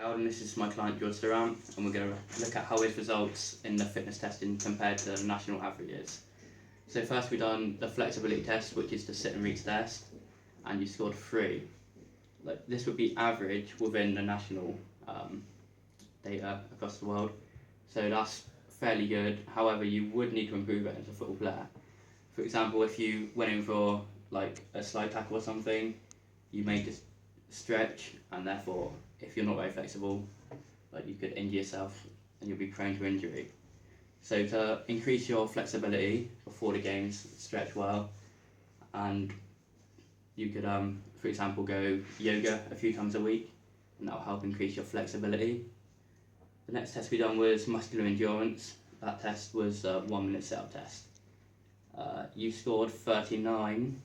And this is my client George Durant, and we're going to look at how his results in the fitness testing compared to the national averages. So first we've done the flexibility test, which is the sit and reach test, and you scored 3. Like, this would be average within the national data across the world, so that's fairly good. However, you would need to improve it as a football player. For example, if you went in for like a slide tackle or something, you may just stretch, and therefore if you're not very flexible, like, you could injure yourself and you'll be prone to injury. So to increase your flexibility before the games, stretch well, and you could for example go yoga a few times a week, and that will help increase your flexibility. The next test we done was muscular endurance. That test was a 1 minute sit-up test. You scored 39,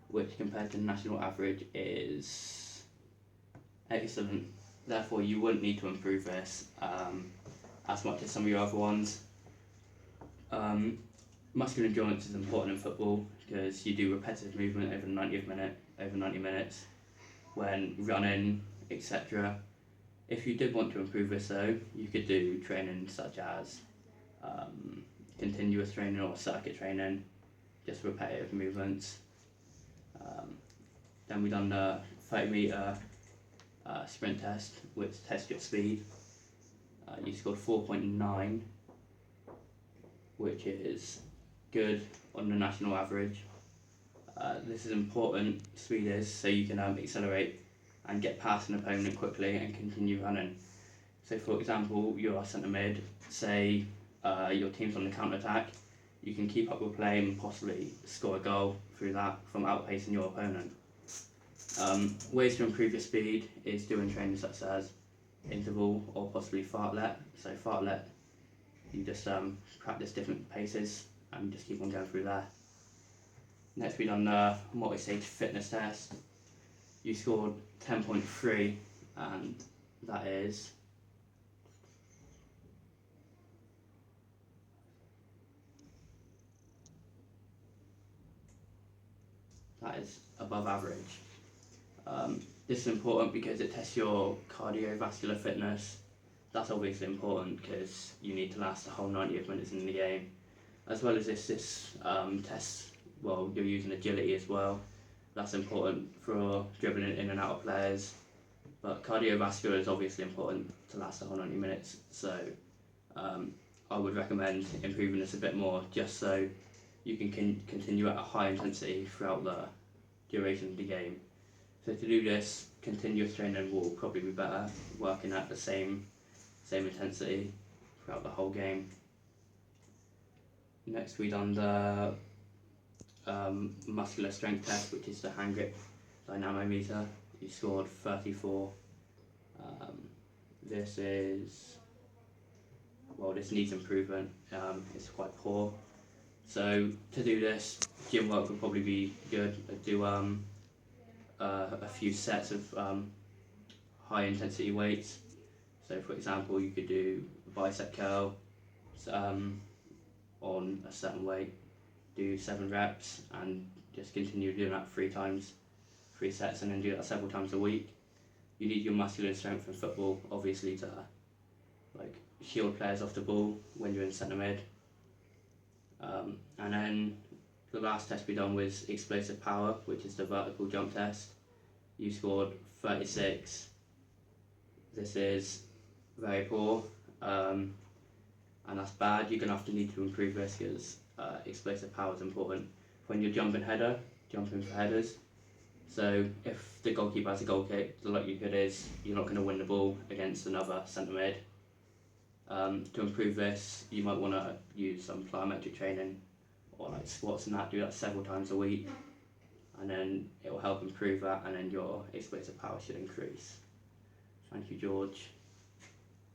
which compared to the national average is excellent. Therefore you wouldn't need to improve this as much as some of your other ones. Muscular endurance is important in football because you do repetitive movement over 90 minutes when running, etc. If you did want to improve this though, you could do training such as continuous training or circuit training, just repetitive movements. Then we done the 30 metre sprint test, which tests your speed. You scored 4.9, which is good on the national average. This is important, speed is, so you can accelerate and get past an opponent quickly and continue running. So for example, you're a centre mid, say your team's on the counter attack, you can keep up with play and possibly score a goal through that from outpacing your opponent. Ways to improve your speed is doing training such as interval or possibly fartlet. So fartlet, you just practice different paces and just keep on going through there. Next we done the multi-stage fitness test. You scored 10.3, and that is above average. This is important because it tests your cardiovascular fitness. That's obviously important because you need to last the whole 90 minutes in the game. As well as this tests, well, you're using agility as well. That's important for dribbling in and out of players. But cardiovascular is obviously important to last the whole 90 minutes. So I would recommend improving this a bit more, just so you can continue at a high intensity throughout the duration of the game. So to do this, continuous training will probably be better, working at the same intensity throughout the whole game. Next we done the muscular strength test, which is the hand grip dynamometer. You scored 34. This needs improvement. It's quite poor. So to do this, gym work would probably be good. Do a few sets of high intensity weights. So for example, you could do a bicep curl on a certain weight, do 7 reps, and just continue doing that 3 sets, and then do that several times a week. You need your muscular strength in football, obviously, to like shield players off the ball when you're in centre mid. And then the last test we done was explosive power, which is the vertical jump test. You scored 36. This is very poor, and that's bad. You're going to have to need to improve this because explosive power is important. When you're jumping for headers. So if the goalkeeper has a goal kick, the likelihood is you're not going to win the ball against another centre mid. To improve this, you might want to use some plyometric training or like squats and that. Do that several times a week, and then it will help improve that, and then your explosive power should increase. Thank you, George.